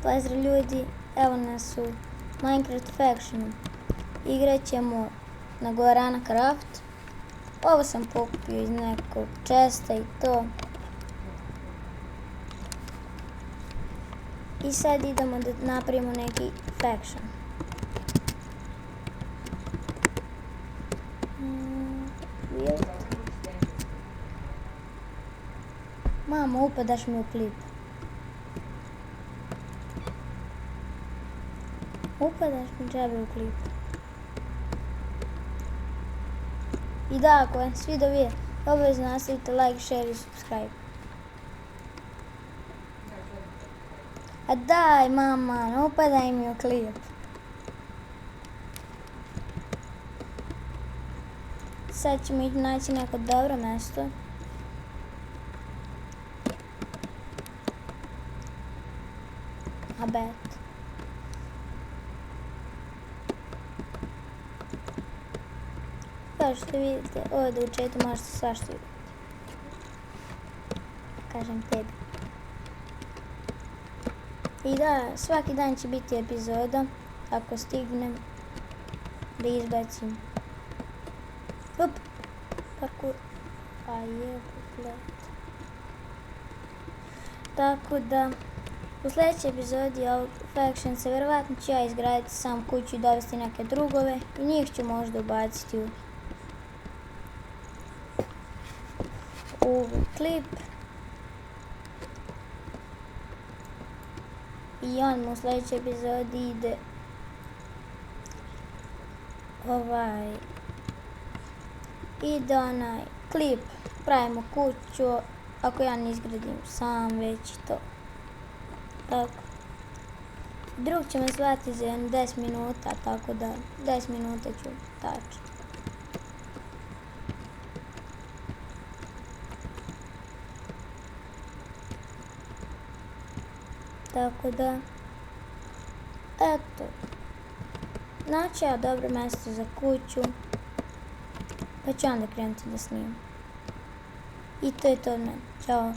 Pozdrav ljudi, evo nas u Minecraft Factionu. Igrat ćemo na Guarana Craft. Ovo sam pokupio iz nekog chesta i to. I sad idemo da napravimo neki faction. Mamo, upadaš mi u klip. Upadaš mi džabe u klip. I da, ako vam svi dovije, obavezno nastavite like, share i subscribe. A daj mama, ne upadaj mi u klip. Sad ćemo naći neko dobro mjesto. A bet. Kao što vidite, ovdje u chatu možete svašta vidjeti. Kažem tebi. I da, svaki dan će biti epizoda, ako stignem da izbacim. Up, parkour. A je, pogledajte. Tako da, u sljedećoj epizodi ovog Faction se vjerovatno ću ja izgraditi sam kuću i dovesti neke drugove i njih ću možda ubaciti u klip. I on u sljedećoj epizodi ide ide onaj klip, pravimo kuću, ako ja ne izgradim sam već to. Tako. Drug će me zvati za 10 minuta, tako da 10 minuta ću tačno. Tako da, eto, naći ja dobro mjesto za kuću, pa ću onda krenuti da snimam. I to je to od mene. Ćao.